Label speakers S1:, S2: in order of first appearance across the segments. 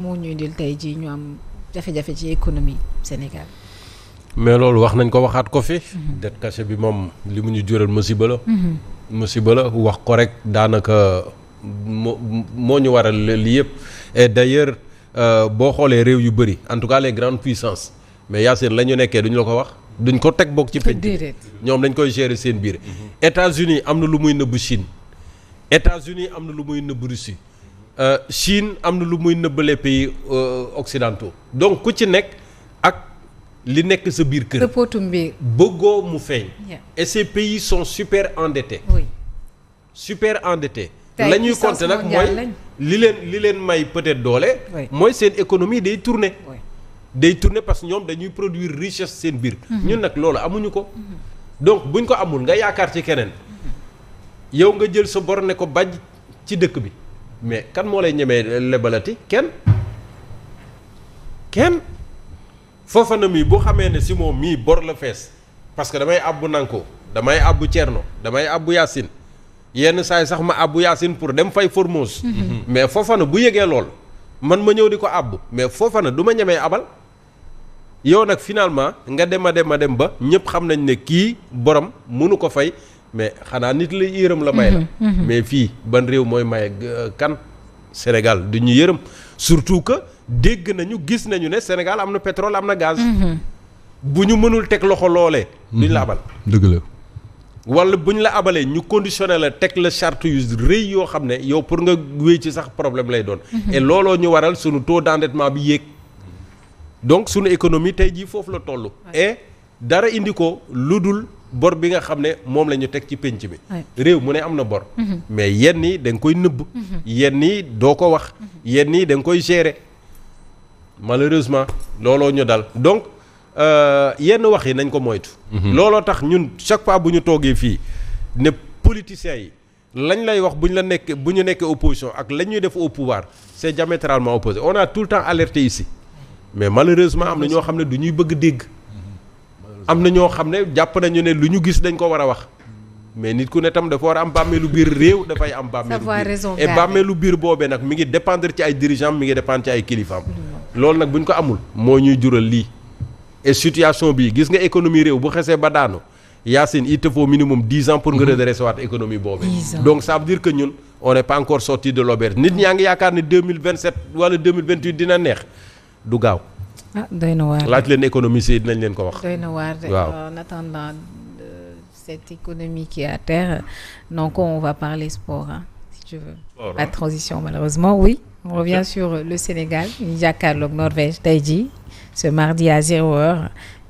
S1: moo ñuy dil tey jii ñu am jafe-jafe ci économie Sénégal.
S2: mais loolu wax nañ ko waxaat ko fi. dette cachée bi moom li mu ñu jural musiba la. musiba la wax ko rek daanaka moo ñu waral lii yëpp et d'ailleurs boo xoolee réew yu bëri en tout cas les grandes puissances mais Yacine la ñu nekkee duñ la ko wax duñ ko teg bokk ci penc ñoom dañ koy gérer seen biir. États-Unis am na lu muy nëbb Chine États-Unis am na lu muy nëbb Russie Chine am na lu muy nëbb les pays occidentaux donc ku ci nekk ak li nekk sa biir kër. bëggoo mu feeñ. et ces pays sont super endettés.
S1: oui
S2: super endettés. la ñuy compter nag mooy li leen may peut-être doole. mooy seen économie day tourner. day tourner parce que ñoom dañuy produire richesse seen biir. ñun nag loolu amuñu ko. donc buñ ko amul nga yaakaar ci keneen. yow nga jël sa bor ne ko baj ci dëkk bi mais kan moo lay ñemee lebalati kenn Fofana mii boo xamee ne si moom mii bor la fees parce que damay àbbu Nanko damay àbbu Thierno damay àbbu Yacine yenn saa yi sax ma àbbu Yacine pour dem fay Formose. mais Fofana bu yëgee lool man ma ñëw di ko àbbu mais Fofana du ma ñemee abal yow nag finalement nga dem a dem ba ñëpp xam nañ ne kii borom mënu ko fay mais xanaa nit la yërëm la may la. mais fii ban réew mooy maye kan Sénégal du ñu yërëm surtout que. dégg nañu gis nañu ne Sénégal am na pétrole am na gaz. bu ñu mënul teg loxo loolee. duñ la abal.
S3: dëgg la.
S2: wala bu ñu la abalee ñu conditionné la teg la charte yu rëy yoo xam ne yow pour nga wéy ci sax problème lay doon. et looloo ñu waral sunu taux d'endettement bi yéeg. donc sunu économie tey jii foofu la toll. et dara indi ko lu dul bor bi nga xam ne moom la ñu teg ci penc bi. réew mu ne am na bor. mais yenn yi da nga koy nëbb. yenn yi doo ko wax. yenn yi da nga koy gérer. malheureusement looloo ñu dal donc yenn wax yi nañ ko moytu. looloo tax ñun chaque fois bu ñu toogee fii ne politiciens yi lañ lay wax bu ñu nekkee opposition ak lañ ñuy def au pouvoir c'est diamétralement opposé on a tout le temps alerté ici mais malheureusement am na ñoo xam ne du ñuy bëgg dégg. am na ñoo xam ne jàpp nañu ne lu ñu gis dañ ko war a wax mais nit ku ne tam dafa war a am bàmmeelu biir réew dafay am bàmmeelu biir et bàmmeelu biir boobee nag mi ngi dépendre ci ay dirigeants mi ngi dépendre ci ay kilifaam. loolu nag bu ñu ko amul moo ñuy jural lii et situation bii gis nga économie réew bu xesee ba daanu Yacine il te faut minimum 10 ans pour nga redresser waat économie boobee. donc ça veut dire que ñun on n'est pas encore sorti de l'auberge nit ñaa ngi yaakaar ne 2027 wala 2028 dina neex du gaaw.
S1: ah doy na waar
S2: laaj leen économie si dinañ leen ko wax.
S1: doy na waar
S2: waaw
S1: en attendant cette économie qui est à terre donc on va parler sport si tu veux.
S2: Sport,
S1: la transition malheureusement oui. On revient sur le Sénégal ñu jàkkaarloog Norvège tey jii ce mardi à 0h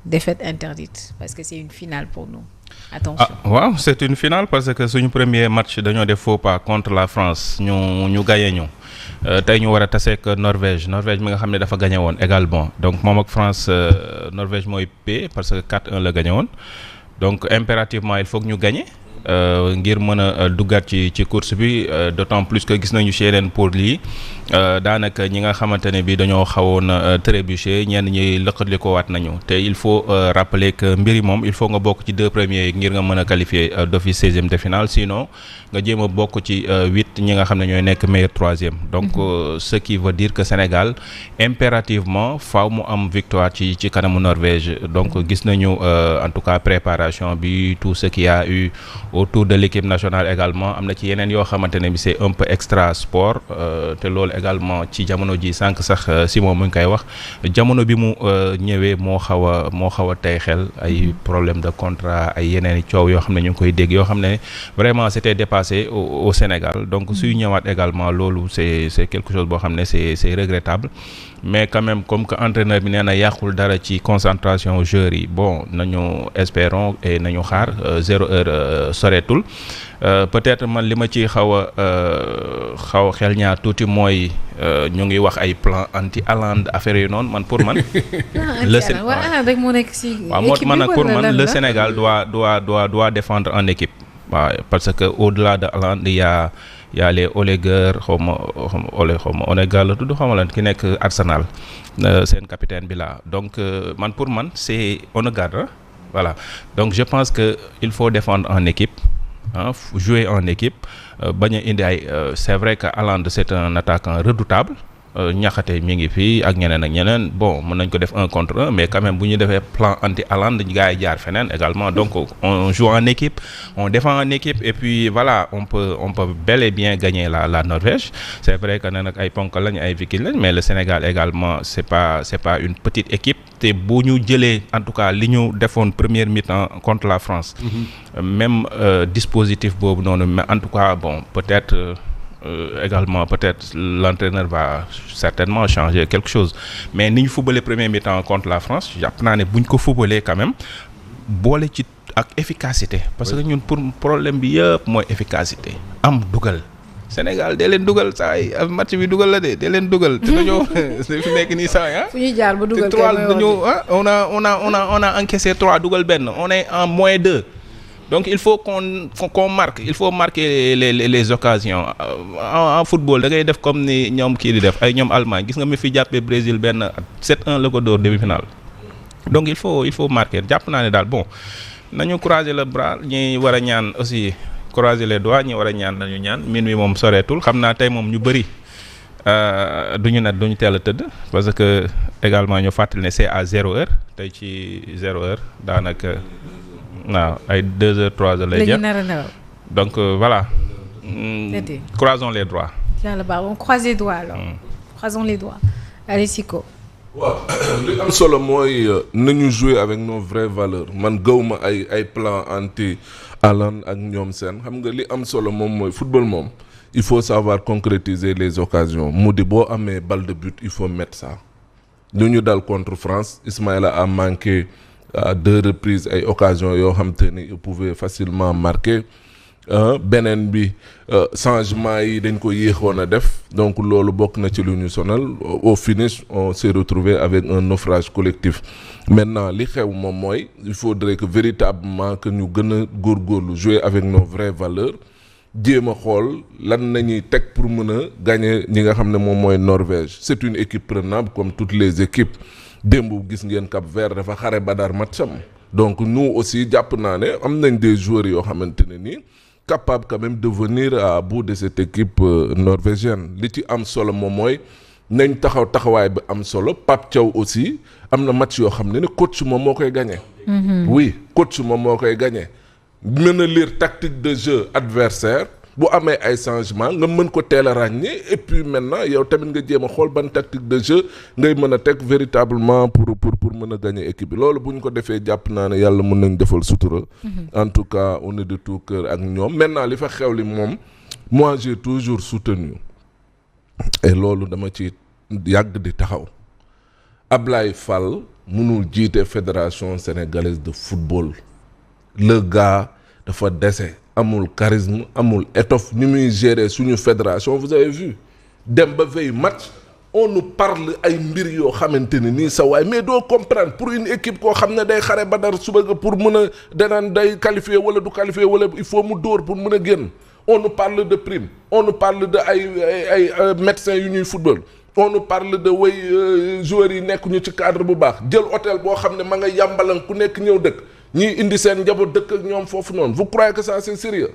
S1: défaite interdite parce que c'est une finale pour nous attention.
S4: waaw c'est une finale parce que suñu premier match dañoo def faux pas contre la France ñu gagné ñu tey ñu war a taseek Norvège mi nga xam ne dafa gagné woon également donc moom ak France Norvège mooy paie parce que 4-1 la gagné woon donc impérativement il faut que ñu gagné. ngir mën a duggaat ci course bi d'autant plus que gis nañu ci yeneen pour lii daanaka ñi nga xamante ne bi dañoo xawoon trébuché ñenn ñi lëkkatli ko waat nañu te il faut rappeler que mbiri moom il faut nga bokk ci 2 premiers ngir nga mën a qualifier d'office 16e de finale sinon nga jéem a bokk ci 8 ñi nga xam ne ñooy nekk meilleur 3e donc ce qui veut dire que Sénégal impérativement faaw mu am victoire ci kanamu Norvège donc gis nañu en tout cas préparation bi tout ce qu'il y a eu autour de l'équipe nationale également am na ci yeneen yoo xamante ne bi c'est un peu extra sport te loolu également ci jamono ji sànq sax Simon mu ngi koy wax jamono bi mu ñëwee moo xaw a tey xel ay problème de contrat ay yeneen i coow yoo xam ne ñu ngi koy dégg yoo xam ne vraiment c'était dépassé au Sénégal donc suy ñëwaat également loolu c'est quelque chose boo xam ne c'est regrettable mais quand même comme que entraîneur bi nee na yàqul dara ci concentration joueurs yi bon nañu espérons et nañu xaar 0h soreetul peut-être man li ma ci xaw a xel ñaar tuuti mooy ñu ngi wax ay plan anti Haaland affaire yu noonu man pour man.
S1: rek moo nekk ci équipe
S4: man nag pour man le Sénégal doit défendre en équipe. waaw parce que au-delà de Haaland il y a les Odegaard xaw ma Odegaard la tudd xaw ma lan ki nekk Arsenal seen capitaine bi là donc man pour man c'est Odegaard voilà donc je pense que il faut défendre en équipe jouer en équipe bañ a indi ay c'est vrai que Haaland c'est un attaquant redoutable Niakhaté mi ngi fii ak ñeneen bon mën nañ ko def 1 contre 1 mais quand même bu ñu defee plan anti Haaland gars yi jaar feneen également donc on joue en équipe on défend en équipe et puis voilà on peut bel et bien gagner la Norvège c'est vrai que ne nag ay ponk lañ ay Vikings lañ mais le Sénégal également c'est pas une petite équipe te bu ñu jëlee en tout cas li ñu defoon première mi-temps contre la France même dispositif boobu noonu mais en tout cas bon peut-être également peut-être l'entraîneur va certainement changer quelque chose mais ni ñu footballé premier mi-temps contre la France jàpp naa ne bu ñu ko footballé quand même boole ci ak efficacité parce que ñun pour problème bi yëpp mooy efficacité am dugal Sénégal dee leen dugal saa yi match bi dugal la dee leen dugal te dañoo fi nekk nii saa yi
S1: fu ñuy jaar ba dugal
S4: te 3 dañoo on a encaissé 3 dugal benn on est en -2 donc il faut qu'on marque il faut marquer les occasions en football da ngay def comme ni ñoom kii di def ay ñoom Allemagne gis nga mi fi jàppee Brésil benn 7-1 la ko dóor demi-finale donc il faut marquer jàpp naa ne daal bon nañu croiser le bras ñi war a ñaan aussi croiser les doigts ñi war a ñaan nañu ñaan min wi moom soreetul xam naa tey moom ñu bëri duñu teel a tëdd parce que également ñu fàttali ne c'est à 0 heure tey ci 0 heure daanaka waaw ay 2 heures 3 heures lay jël donc voilà croisons les doigts.
S1: yàlla baax on croise les doigts alors. croisons les doigts. allez Siko.
S3: waaw li am solo mooy nañu jouer avec nos vraies valeurs man gëwma ay plan anti Haaland ak ñoom seen xam nga li am solo moom mooy football moom il faut savoir concrétiser les occasions mu di boo amee balle de but il faut mettre ça lu ñu dal contre France Ismaïla a manqué à 2 reprises ay occasions yoo xam te ni il pouvait facilement marquer beneen bi changement yi dañ ko yéexoon a def donc loolu bokk na ci lu ñu sonal au finish on s'est retrouvé avec un naufrage collectif maintenant li xew moom mooy il faudrait que véritablement que ñu gën a góorgóorlu jouer avec nos vraies valeurs jéem a xool lan nañuy teg pour mën a gagner ñi nga xam ne moom mooy Norvège c'est une équipe prenable comme toutes les équipes démb gis ngeen Cap-Vert dafa xare badar matcham donc nous aussi jàpp naa ne am nañ des joueurs yoo xamante ne nii capable quand même de venir à bout de cette équipe norvégienne li ci am solo moom mooy nañ taxawaay bi am solo Pape Thiaw aussi am na match yoo xam ne coach moom moo koy gagné. oui coach moom moo koy gagné mën a lire tactique de jeu adversaire bu amee ay changement nga mën ko teel a ràññee et puis maintenant yow tamit nga jéem a xool ban tactique de jeu ngay mën a teg véritablement pour mën a gagner équipe bi loolu bu ñu ko defee jàpp naa ne yàlla mën nañ defal sutura. en tout cas on est de tout cœur ak ñoom maintenant li fa xew li moom moi j'ai toujours soutenu et loolu dama ci yàgg di taxaw Ablaye Fall mënul jiite fédération sénégalaise de football le gars dafa dese. amul charisme amul étoffe ni muy gérer suñu fédération vous avez vu dem ba veille match on nous parle ay mbir yoo xamante ne nii sa waay mais doo comprendre pour une équipe koo xam ne day xare ba dara suba nga pour mën a danaan day qualifier wala du qualifier wala il faut mu dóor pour mën a génn on nous parle de prime on nous parle de ay médecins yu ñuy football on nous parle de way joueurs yi nekk ñu ci cadre bu baax jël hôtel boo xam ne ma nga yàmbalan ku nekk ñëw dëkk ñii indi seen njaboot dëkk ak ñoom foofu noonu vous croyez que ça c'est sérieux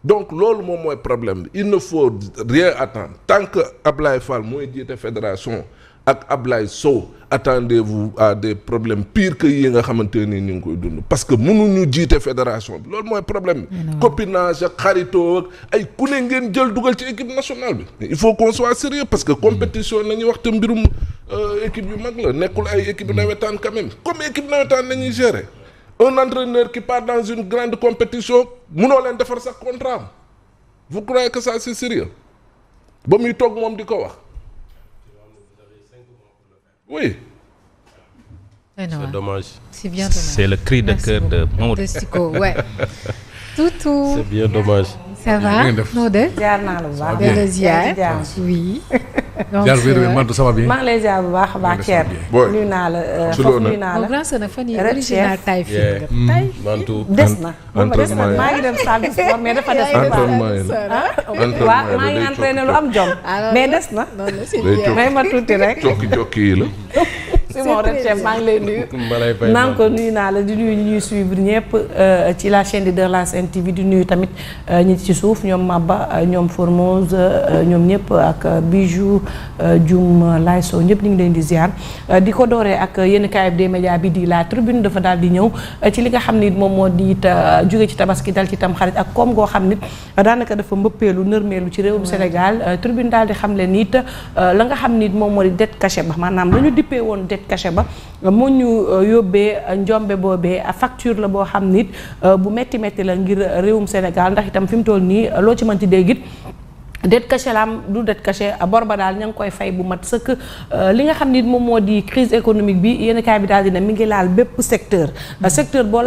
S3: donc loolu moom mooy problème bi il ne faut rien attendre tant que Ablaye Fall mooy jiite fédération ak Ablaye Sow attendez-vous à des problèmes pires que yi nga xamante ni ñu ngi koy dund parce que mënuñu jiite fédération bi loolu mooy problème bi copinage ak xaritoo ak ay ku ne ngeen jël dugal ci équipe nationale bi il faut qu'on soit sérieux parce que compétition nañuy wax te mbirum équipe yu mag la nekkul ay équipe nawetaan quand même comme équipe nawetaan nañuy gérer un entraîneur qui part dans une grande compétition munoo leen defar sax contrat vous croyez que ça c'est sérieux ba muy toog moom di ko wax oui.
S2: C'est dommage.
S1: C'est bien dommage.
S4: C'est le cri de cœur de Mamadou
S1: Siko ouais. Toutou.
S2: C'est bien dommage.
S1: ça va noo def.
S5: jaar naa la bu baax.
S1: bien ziar oui. donc
S5: maa ngi lay ziar bu baax a baax Thierno. nuyu naa la foofu nuyu naa la.
S1: grand sœur nag fan yii original taille fii
S2: mantu
S5: des na. maa ngi dem salle de sport mais dafa des. waaw maa ngi entraîné lu am jom. mais des na. may ma tuuti rek.
S3: jokki yi la.
S5: Simon Red Chef maa ngi lay nuyu. naan ko nuyu naa la di nuyu ñi ñuy suivre ñëpp ci la chaîne de la Sen TV di nuyu tamit ñi ci suuf ñoom Maba ñoom Formose ñoom ñëpp ak Bijou Dioum Layso ñëpp ñu ngi leen di ziar di ko dooree ak yenn kaayib des médias bi di la tribune dafa daal di ñëw ci li nga xam ni moom moo di it jóge ci tabaski dal ci tam xarit ak koom goo xam ni daanaka dafa mbëppeelu nërmeelu ci réewum Sénégal tribune daal di xam leen it la nga xam ni moom moo di dette cachée ba maanaam la ñu dippee woon dette cachée ba moo ñu yóbbee njombe boobee facture la boo xam nit bu metti la ngir réewum Sénégal ndax itam fi mu toll nii loo ci mënti dégg it dette cachée la am du dette cachée bor ba daal ña ngi koy fay bu mat sëkk li nga xam ni moom moo di crise économique bi yéen kaay bi daal dina mi ngi laal bépp secteur boo